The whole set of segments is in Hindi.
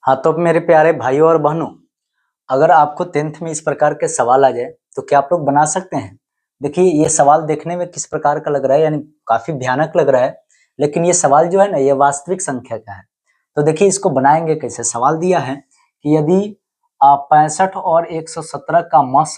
हाँ तो मेरे प्यारे भाइयों और बहनों, अगर आपको 10th में इस प्रकार के सवाल आ जाए तो क्या आप लोग बना सकते हैं। देखिए ये सवाल देखने में किस प्रकार का लग रहा है, यानी काफी भयानक लग रहा है, लेकिन ये सवाल जो है ना ये वास्तविक संख्या का है। तो देखिए इसको बनाएंगे कैसे। सवाल दिया है कि यदि 65 और 117 का मस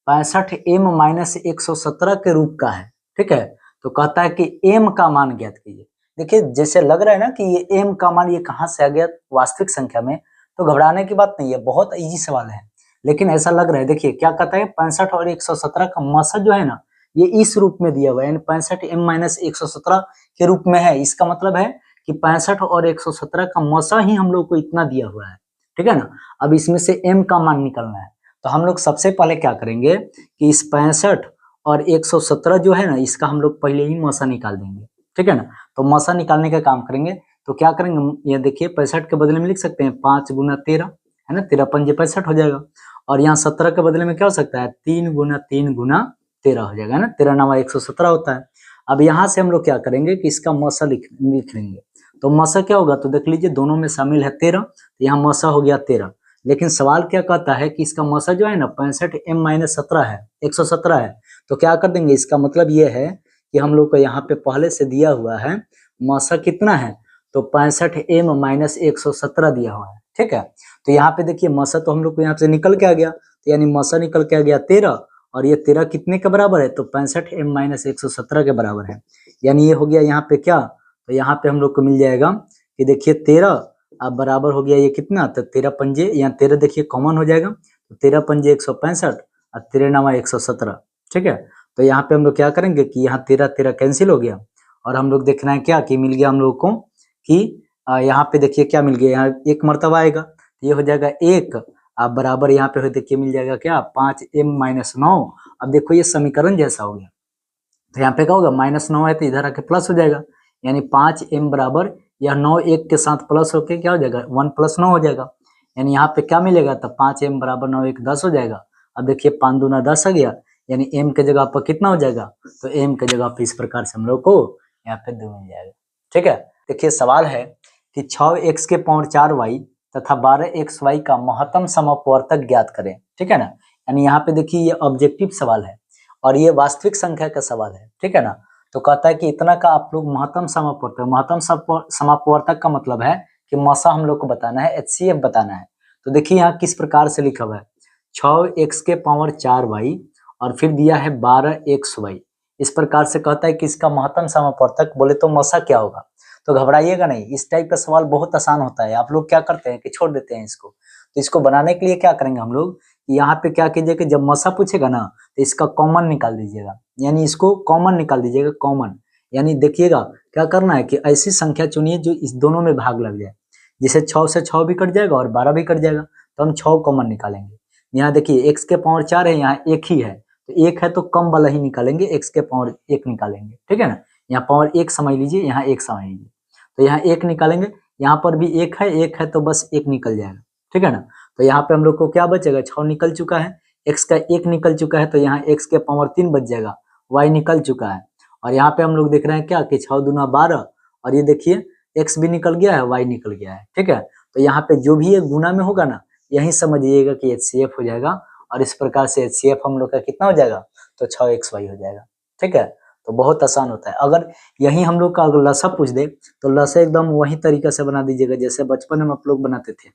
65m-117 के रूप का है, ठीक है, तो कहता है कि m का मान ज्ञात कीजिए। देखिए जैसे लग रहा है ना कि ये m का मान ये कहाँ से आ गया वास्तविक संख्या में, तो घबराने की बात नहीं है, बहुत इजी सवाल है, लेकिन ऐसा लग रहा है। देखिए क्या कहता है, 65 और 117 का मसा जो है ना ये इस रूप में दिया हुआ है, यानी 65m-117 के रूप में है। इसका मतलब है कि 65 और 117 का मसा ही हम लोग को इतना दिया हुआ है, ठीक है ना। अब इसमें से m का मान निकलना है, तो हम लोग सबसे पहले क्या करेंगे कि इस 65 और 117 जो है ना इसका हम लोग पहले ही मसा निकाल देंगे, ठीक है ना। तो मसा निकालने का काम करेंगे। तो क्या करेंगे, ये देखिए 65 के बदले में लिख सकते हैं 5 गुना 13, है ना, 13 पंजे 65 हो जाएगा। और यहाँ 17 के बदले में क्या हो सकता है, 3 गुना 3 गुना 13 हो जाएगा, है ना, 13 नवा 117 होता है। अब यहाँ से हम लोग क्या करेंगे कि इसका मसा लिख लेंगे। तो मसा क्या होगा, तो देख लीजिए दोनों में शामिल है 13, तो यहाँ मसा हो गया 13। लेकिन सवाल क्या कहता है कि इसका मसा जो है ना 65m-17 है, 117 है। तो क्या कर देंगे, इसका मतलब ये है कि हम लोग को यहाँ पे पहले से दिया हुआ है मसा कितना है, तो 65m-117 दिया हुआ है, ठीक है। तो यहाँ पे देखिए मसा तो हम लोग को यहाँ से निकल के आ गया, तो यानी मसा निकल के आ गया 13, और ये 13 कितने के बराबर है, तो 65m-117 के बराबर है। यानी ये हो गया यहाँ पे क्या, तो यहाँ पे हम लोग को मिल जाएगा कि देखिए 13 अब बराबर हो गया ये कितना, तो 13 पंजे, यहाँ 13 देखिए कॉमन हो जाएगा, तो 13 पंजे 165 और 13 नवा 117, ठीक है। तो यहाँ पे हम लोग क्या करेंगे कि यहाँ 13 13 कैंसिल हो गया, और हम लोग देखना है क्या कि मिल गया हम लोग को कि यहाँ पे देखिए क्या मिल गया, यहाँ एक मर्तबा आएगा, ये हो जाएगा 1, अब बराबर यहाँ पे देखिए मिल जाएगा क्या 5m-9। अब देखो ये समीकरण जैसा हो गया, तो यहाँ पे क्या होगा, -9 है तो इधर आके प्लस हो जाएगा, यानी 5m बराबर यह 9 1 के साथ प्लस होके क्या हो जाएगा 1 + 9 हो जाएगा। यानी यहाँ पे क्या मिलेगा, तो 5m बराबर 9 1 10 हो जाएगा। अब देखिए 5 दूना 10 आ गया, यानी m के जगह पर कितना हो जाएगा, तो m के जगह पे इस प्रकार से हम लोग को यहाँ पे 2 मिल जाएगा, ठीक है। देखिए सवाल है कि 6x के पावर 4y तथा 12xy का महत्तम समअपवर्तक ज्ञात करें, ठीक है ना। यानी यहाँ पे देखिए ये ऑब्जेक्टिव सवाल है और ये वास्तविक संख्या का सवाल है, ठीक है ना। तो कहता है कि इतना का आप लोग महत्तम समापवर्तक, महत्तम समापवर्तक का मतलब है कि मसा हम लोग को बताना है, HCF बताना है। तो देखिए यहाँ किस प्रकार से लिखा हुआ है, 6x के पावर 4y और फिर दिया है 12xy। इस प्रकार से कहता है कि इसका महत्तम समापवर्तक बोले तो मसा क्या होगा। तो घबराइएगा नहीं, इस टाइप का सवाल बहुत आसान होता है। आप लोग क्या करते हैं कि छोड़ देते हैं इसको। तो इसको बनाने के लिए क्या करेंगे हम लोग, यहाँ पे क्या कीजिए कि जब मसा पूछेगा ना तो इसका कॉमन निकाल दीजिएगा, यानी इसको कॉमन निकाल दीजिएगा, कॉमन। यानी देखिएगा क्या करना है कि ऐसी संख्या चुनिए जो इस दोनों में भाग लग जाए, जैसे 6 से 6 भी कट जाएगा और 12 भी कट जाएगा, तो हम 6 कॉमन निकालेंगे। यहाँ देखिए x के पावर 4 है, यहाँ एक ही है, तो एक है तो कम वाला ही निकालेंगे, x के पावर 1 निकालेंगे, ठीक है ना। यहाँ पावर 1 समझ लीजिए, यहाँ 1 समझ लीजिए, तो यहाँ 1 निकालेंगे, यहाँ पर भी 1 है तो बस 1 निकल जाएगा, ठीक है ना। तो यहाँ पे हम लोग को क्या बचेगा, 6 निकल चुका है, x का 1 निकल चुका है, तो यहाँ x के पावर 3 बच जाएगा, y निकल चुका है। और यहाँ पे हम लोग देख रहे हैं क्या कि 6 दूना 12, और ये देखिए x भी निकल गया है, y निकल गया है, ठीक है। तो यहाँ पे जो भी ये गुना में होगा ना, यही समझिएगा कि HCF हो जाएगा, और इस प्रकार से HCF हम लोग का कितना हो जाएगा, तो 6xy हो जाएगा, ठीक है। तो बहुत आसान होता है। अगर यही हम लोग का अगर लसा पूछ दे तो लसा एकदम वही तरीका से बना दीजिएगा जैसे बचपन में आप लोग बनाते थे,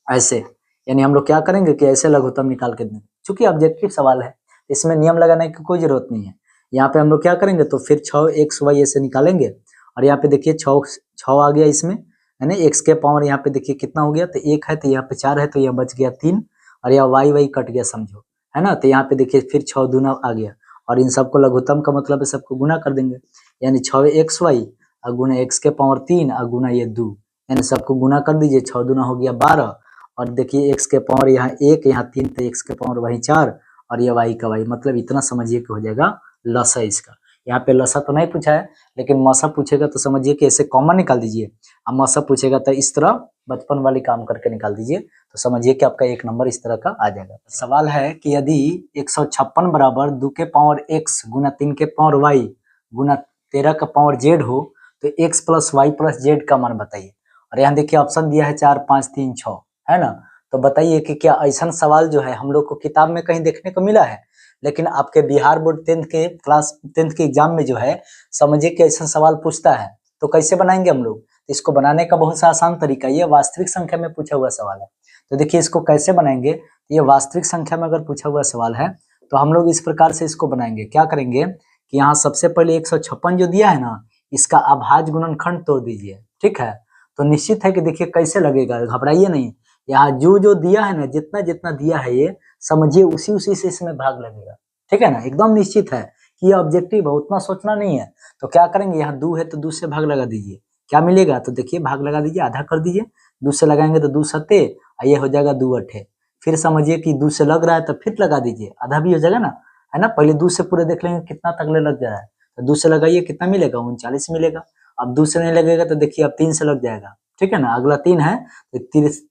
ऐसे। यानी हम लोग क्या करेंगे कि ऐसे लघुत्तम निकाल के देंगे, चूंकि ऑब्जेक्टिव सवाल है इसमें नियम लगाने की कोई जरूरत नहीं है। यहाँ पे हम लोग क्या करेंगे, तो फिर 6xy ऐसे निकालेंगे, और यहाँ पे देखिए 6 आ गया इसमें, है ना। x के पावर यहाँ पे देखिए कितना हो गया, तो 1 है तो यहाँ पे 4 है, तो यहाँ बच गया 3, और यहाँ y कट गया समझो, है ना। तो यहाँ पे देखिए फिर 6 दूना आ गया, और इन सबको लघुत्तम का मतलब है सबको गुना कर देंगे, यानी 6xy और गुना x के पावर 3 और गुना ये 2, यानी सबको गुना कर दीजिए, 6 दूना हो गया 12, और देखिए x के पावर यहाँ 1 यहाँ 3, तो x के पावर वही 4, और ये y का y, मतलब इतना समझिए कि हो जाएगा लसा इसका। यहाँ पे लसा तो नहीं पूछा है, लेकिन मसा पूछेगा तो समझिए कि ऐसे कॉमन निकाल दीजिए, और मसा पूछेगा तो इस तरह बचपन वाली काम करके निकाल दीजिए, तो समझिए कि आपका 1 नंबर इस तरह का आ जाएगा। सवाल है कि यदि 156 बराबर 2 के पावर x गुना 3 के पावर y गुना 13 का पावर z हो तो x + y + z का मान बताइए। और यहाँ देखिए ऑप्शन दिया है 4 5 3 6, है ना। तो बताइए कि क्या ऐसा सवाल जो है हम लोग को किताब में कहीं देखने को मिला है, लेकिन आपके बिहार बोर्ड 10th के एग्जाम में जो है समझिए कि ऐसा सवाल पूछता है। तो कैसे बनाएंगे हम लोग, इसको बनाने का बहुत सा आसान तरीका, ये वास्तविक संख्या में पूछा हुआ सवाल है। तो देखिए इसको कैसे बनाएंगे, ये वास्तविक संख्या में अगर पूछा हुआ सवाल है तो हम लोग इस प्रकार से इसको बनाएंगे। क्या करेंगे कि यहाँ सबसे पहले 156 जो दिया है ना, इसका अभाज्य गुणनखंड तोड़ दीजिए, ठीक है। तो निश्चित है कि देखिए कैसे लगेगा, घबराइए नहीं। यहाँ जो जो दिया है ना, जितना जितना दिया है ये समझिए उसी उसी से इसमें भाग लगेगा, ठीक है ना। एकदम निश्चित है कि ये ऑब्जेक्टिव है, उतना सोचना नहीं है। तो क्या करेंगे, यहाँ 2 है तो 2 से भाग लगा दीजिए, क्या मिलेगा, तो देखिए भाग लगा दीजिए, आधा कर दीजिए, 2 से लगाएंगे तो 2 सत्ते, ये हो जाएगा 2 अठे। फिर समझिए कि 2 से लग रहा है तो फिर लगा दीजिए, आधा भी हो जाएगा ना, है ना। पहले 2 से पूरे देख लेंगे कितना तक लग जा रहा है, तो 2 से लगाइए, कितना मिलेगा, 39 मिलेगा। अब 2 से नहीं लगेगा तो देखिए अब 3 से लग जाएगा, ठीक है ना। अगला 3 है तो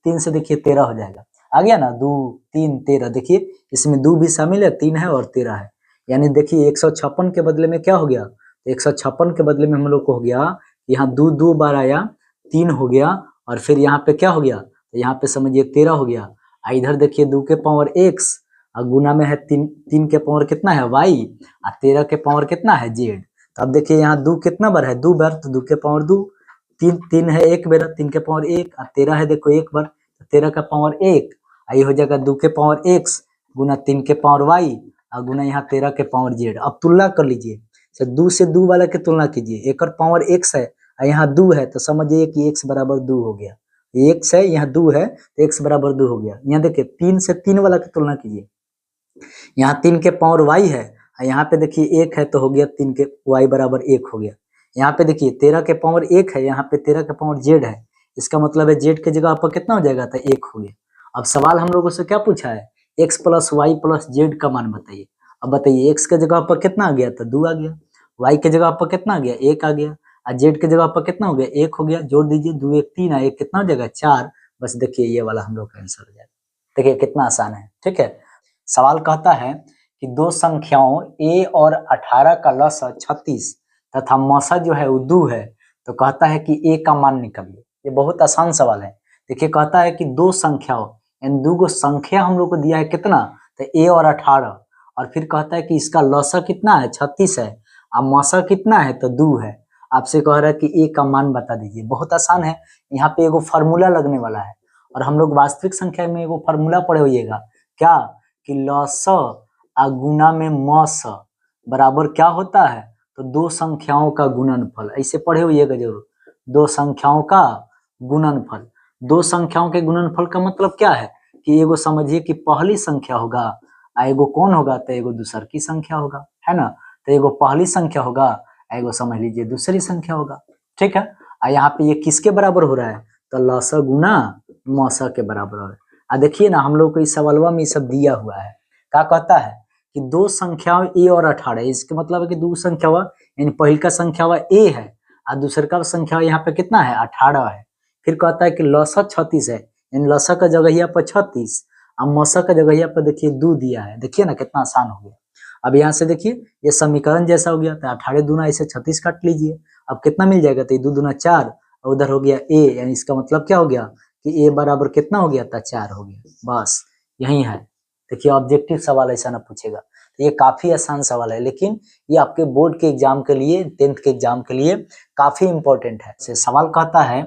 3 से देखिए 13 हो जाएगा, आ गया ना, 2 3 13। देखिए इसमें 2 भी शामिल है, 3 है और 13 है। यानी देखिए 156 के बदले में क्या हो गया, 156 के बदले में हम लोग को हो गया, यहाँ 2 2 बार आया, 3 हो गया, और फिर यहाँ पे क्या हो गया, तो यहाँ पे समझिए 13 हो गया। इधर देखिए 2 के पावर x और गुना में है 3 के पावर कितना है y, और 13 के पावर कितना है z। तो अब देखिए यहाँ 2 कितना बार है, 2 बार, तो 2 के पावर 2, 3 है 1 बार, 3 के पावर 1, और 13 है देखो 1 बार, तो 13 का पावर 1, ये हो जाएगा 2 के पावर x गुना 3 के पावर y और गुना यहाँ 13 के पावर z। अब तुलना कर लीजिए, तो 2 से 2 वाला की तुलना कीजिए, एक और पावर x है और यहाँ 2 है, तो समझिए कि x बराबर 2 हो गया। x है यहाँ 2 है तो x बराबर 2 हो गया। यहाँ देखिए 3 से 3 वाला की तुलना कीजिए, यहाँ 3 के पावर y है और यहाँ पे देखिए 1 है तो हो गया 3 के y बराबर 1 हो गया। यहाँ पे देखिए 13 के पावर 1 है, यहाँ पे 13 के पावर z है, इसका मतलब है z के जगह पर कितना हो जाएगा, तो 1 हो गया। अब सवाल हम लोगों से क्या पूछा है, x plus Y plus Z का मान बताइए। अब बताइए x के जगह पर कितना आ गया, तो 2 आ गया, y के जगह पर कितना आ गया, 1 आ गया, और z के जगह पर कितना हो गया, 1 हो गया। जोड़ दीजिए, 2 1 3 है, 1 कितना हो जाएगा, 4। बस देखिए ये वाला हम लोग का आंसर हो जाएगा। देखिए कितना आसान है, ठीक है। सवाल कहता है कि दो संख्याओं a और 18 का लसा 36 तथा मसा जो है वो 2 है, तो कहता है कि a का मान निकालिए। ये बहुत आसान सवाल है। देखिए कहता है कि दो संख्याओं, इन दो को संख्या हम लोग को दिया है कितना, तो a और 18, और फिर कहता है कि इसका लसा कितना है, 36 है, और मसा कितना है, तो 2 है। आपसे कह रहा है कि a का मान बता दीजिए। बहुत आसान है, यहाँ पे एगो फार्मूला लगने वाला है, और हम लोग वास्तविक संख्या में एगो फार्मूला पढ़े होइएगा, क्या कि लस आ गुना में मस बराबर क्या होता है, तो दो संख्याओं का गुणनफल। ऐसे पढ़े होइएगा जरूर, दो संख्याओं का गुणनफल। दो संख्याओं के गुणनफल का मतलब क्या है कि एगो समझिए कि पहली संख्या होगा, एगो कौन होगा, तो एगो दूसर की संख्या होगा, है ना। तो एगो पहली संख्या होगा, एगो समझ लीजिए दूसरी संख्या होगा, ठीक है। यहाँ पे ये किसके बराबर हो रहा है, तो लस गुना मस के बराबर हो रहा है। देखिए ना हम लोग को इस सवालवा में ये सब दिया हुआ है। क्या कहता है कि दो संख्याओं a और 18, इसके मतलब है कि दो संख्या यानी पहली का संख्या a है और दूसर का संख्या यहाँ पे कितना है, 18 है। फिर कहता है कि लसा 36 है, यानी लसा का जगह पर 36 और मसा का जगह पर देखिए 2 दिया है। देखिए ना कितना आसान हो गया। अब यहाँ से देखिए ये समीकरण जैसा हो गया, तो 18 दूना ऐसे 36 काट लीजिए, अब कितना मिल जाएगा, तो 2 दूना 4, और उधर हो गया a, यानी इसका मतलब क्या हो गया कि a बराबर कितना हो गया था, 4 हो गया। बस यही है। देखिए ऑब्जेक्टिव सवाल ऐसा ना पूछेगा, तो ये काफी आसान सवाल है, लेकिन ये आपके बोर्ड के एग्जाम के लिए, 10th के एग्जाम के लिए काफी इंपॉर्टेंट है। सवाल कहता है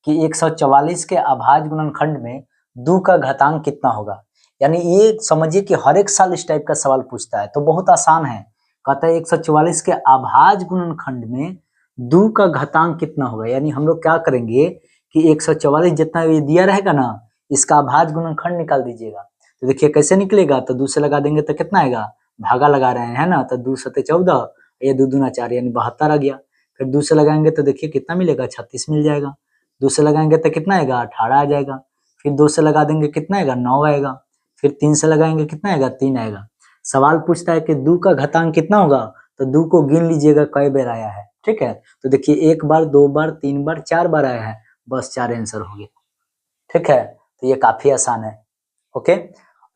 कि 144 के अभाज्य गुणनखंड में 2 का घातांक कितना होगा। यानी ये समझिए कि हर एक साल इस टाइप का सवाल पूछता है, तो बहुत आसान है। कहता है 144 के अभाज्य गुणनखंड में 2 का घातांक कितना होगा। यानी हम लोग क्या करेंगे कि 144 जितना ये दिया रहेगा ना, इसका अभाज्य गुणनखंड निकाल दीजिएगा। तो देखिए कैसे निकलेगा, तो 2 से लगा देंगे तो कितना आएगा, भागा लगा रहे हैं, है ना, तो 2 सते 14, ये 2 दूना 4 यानी 72 आ गया। फिर 2 से लगाएंगे तो देखिए कितना मिलेगा, 36 मिल जाएगा। 2 से लगाएंगे तो कितना आएगा, 18 आ जाएगा। फिर 2 से लगा देंगे कितना आएगा, 9 आएगा। फिर 3 से लगाएंगे कितना आएगा, 3 आएगा। सवाल पूछता है कि 2 का घातांक कितना होगा, तो 2 को गिन लीजिएगा कई बार आया है, ठीक है। तो देखिए 1 बार, 2 बार, 3 बार, 4 बार आया है, बस 4 आंसर हो गया, ठीक है। तो ये काफी आसान है, ओके।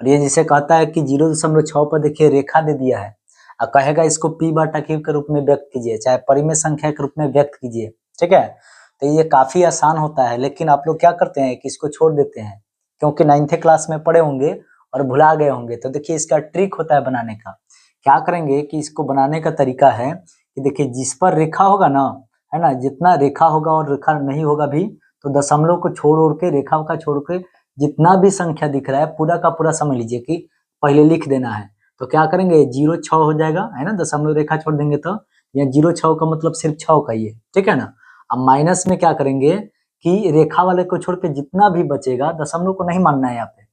और ये जिसे कहता है कि 0.6 पर देखिए रेखा दे दिया है और कहेगा इसको p/q के रूप में व्यक्त कीजिए, चाहे परिमेय संख्या के रूप में व्यक्त कीजिए, ठीक है। तो ये काफी आसान होता है, लेकिन आप लोग क्या करते हैं कि इसको छोड़ देते हैं, क्योंकि 9th क्लास में पढ़े होंगे और भुला गए होंगे। तो देखिए इसका ट्रिक होता है बनाने का। क्या करेंगे कि इसको बनाने का तरीका है कि देखिए जिस पर रेखा होगा ना, है ना, जितना रेखा होगा और रेखा नहीं होगा भी, तो दशमलव को छोड़ ओढ़ के, रेखा का छोड़ के जितना भी संख्या दिख रहा है पूरा का पूरा समझ लीजिए कि पहले लिख देना है। तो क्या करेंगे 0 6 हो जाएगा, है ना, दशमलव रेखा छोड़ देंगे तो यहाँ 0 6 का मतलब सिर्फ 6 का ही है, ठीक है ना। अब माइनस में क्या करेंगे कि रेखा वाले को छोड़ के जितना भी बचेगा, दशमलव को नहीं मानना है यहाँ पे,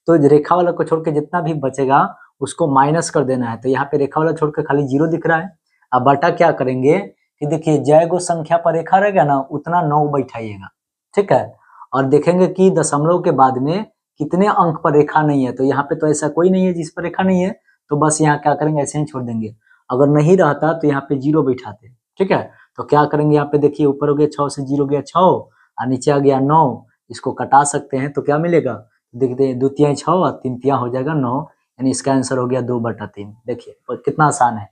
तो रेखा वाला को छोड़ के जितना भी बचेगा उसको माइनस कर देना है। तो यहाँ पे रेखा वाला छोड़ के खाली 0 दिख रहा है। अब बटा क्या करेंगे कि देखिए जय गो संख्या पर रेखा रहेगा ना उतना 9 बैठाइएगा, ठीक है। और देखेंगे कि दशमलव के बाद में कितने अंक पर रेखा नहीं है, तो यहाँ पे तो ऐसा कोई नहीं है जिस पर रेखा नहीं है, तो बस यहाँ क्या करेंगे ऐसे ही छोड़ देंगे। अगर नहीं रहता तो यहाँ पे 0 बैठाते, ठीक है। तो क्या करेंगे यहाँ पे देखिए ऊपर हो गया 6 से 0 गया 6 और नीचे आ गया 9, इसको कटा सकते हैं तो क्या मिलेगा, देखते हैं 2 तिहाई 6 और 3 तिहाई हो जाएगा 9, यानी इसका आंसर हो गया 2/3। देखिए कितना आसान है।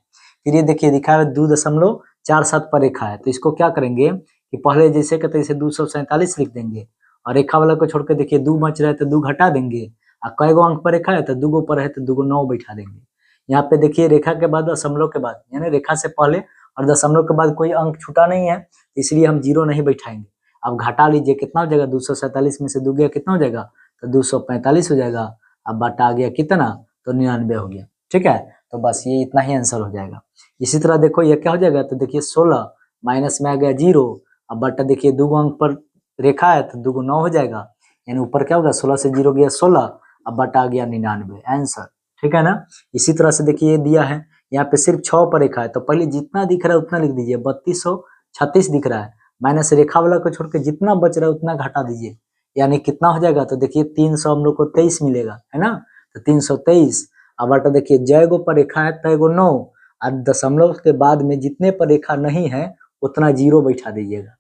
फिर ये देखिए दिखा है 2.47 पर रेखा है, तो इसको क्या करेंगे कि पहले जैसे कहते इसे 247 लिख देंगे और रेखा वाला को छोड़ के देखिए 2 बच रहा है तो 2 घटा देंगे, और कई गो अंक पर रेखा है तो 2 गो पर है तो 2 गो 9 बैठा देंगे। यहाँ पे देखिए रेखा के बाद दशमलव के बाद, यानी रेखा से पहले और दशमलव के बाद कोई अंक छूटा नहीं है, इसलिए हम 0 नहीं बैठाएंगे। अब घटा लीजिए कितना हो जाएगा, 247 में से 2 गया कितना हो जाएगा, तो 245 हो जाएगा। अब बटा आ गया कितना, तो 99 हो गया, ठीक है। तो बस ये इतना ही आंसर हो जाएगा। इसी तरह देखो ये क्या हो जाएगा, तो देखिए 16 माइनस में आ गया 0, अब बटा देखिए 2 अंक पर रेखा है तो 2 को 9 हो जाएगा, यानी ऊपर क्या होगा 16 से 0 गया 16, अब बटा आ गया 99 आंसर, ठीक है ना। इसी तरह से देखिए ये दिया है यहाँ पे सिर्फ 6 पर रेखा है, तो पहले जितना दिख रहा है उतना लिख दीजिए, 3236 दिख रहा है, माइनस रेखा वाला को छोड़ के जितना बच रहा है उतना घटा दीजिए, यानी कितना हो जाएगा, तो देखिए 300 हम लोग को 23 मिलेगा, है ना, तो 323। अब बटा देखिए जय गो पर रेखा है तय गो 9, और दशमलव के बाद में जितने पर रेखा नहीं है उतना 0 बैठा दीजिएगा,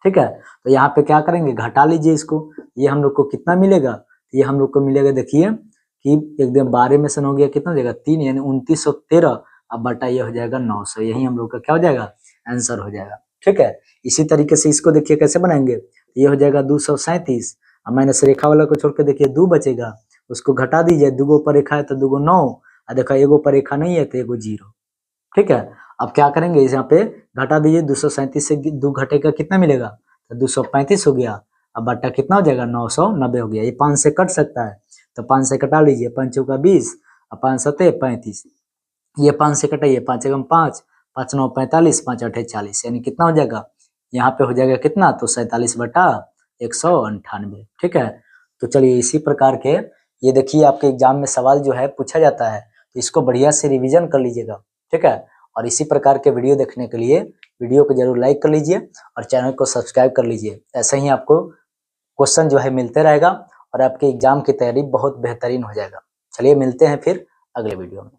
ठीक है। तो यहाँ पे क्या करेंगे घटा लीजिए इसको, ये हम लोग को कितना मिलेगा, ये हम लोग को मिलेगा देखिए कि एकदम 12 में से हो गया कितना हो जाएगा 3, यानी 2913, अब बटा ये हो जाएगा 900, यही हम लोग का क्या हो जाएगा आंसर हो जाएगा, ठीक है। इसी तरीके से इसको देखिए कैसे बनाएंगे, ये हो जाएगा 237, अब माइनस रेखा वाला को छोड़ के देखिए 2 बचेगा, उसको घटा दीजिए, 2 गो पर रेखा है तो 2 गो 9, और देखा एगो पर रेखा नहीं है तो एगो 0, ठीक है। अब क्या करेंगे इस यहाँ पे घटा दीजिए, 237 से 2 घटेगा कितना मिलेगा, तो 235 हो गया, अब बट्टा कितना हो जाएगा 990 हो गया। ये 5 से कट सकता है तो 5 से कटा लीजिए, 5 चौका 20 और 5 सते 35, ये 5 से कटाइए, 5 एकम 5, 5 9 45, 5 8 40, यानी कितना हो जाएगा यहाँ पे हो जाएगा कितना, तो 47/198, ठीक है। तो चलिए इसी प्रकार के ये देखिए आपके एग्जाम में सवाल जो है पूछा जाता है, तो इसको बढ़िया से रिवीजन कर लीजिएगा, ठीक है। और इसी प्रकार के वीडियो देखने के लिए वीडियो को जरूर लाइक कर लीजिए और चैनल को सब्सक्राइब कर लीजिए। ऐसे ही आपको क्वेश्चन जो है मिलते रहेगा और आपके एग्जाम की तैयारी बहुत बेहतरीन हो जाएगा। चलिए मिलते हैं फिर अगले वीडियो में।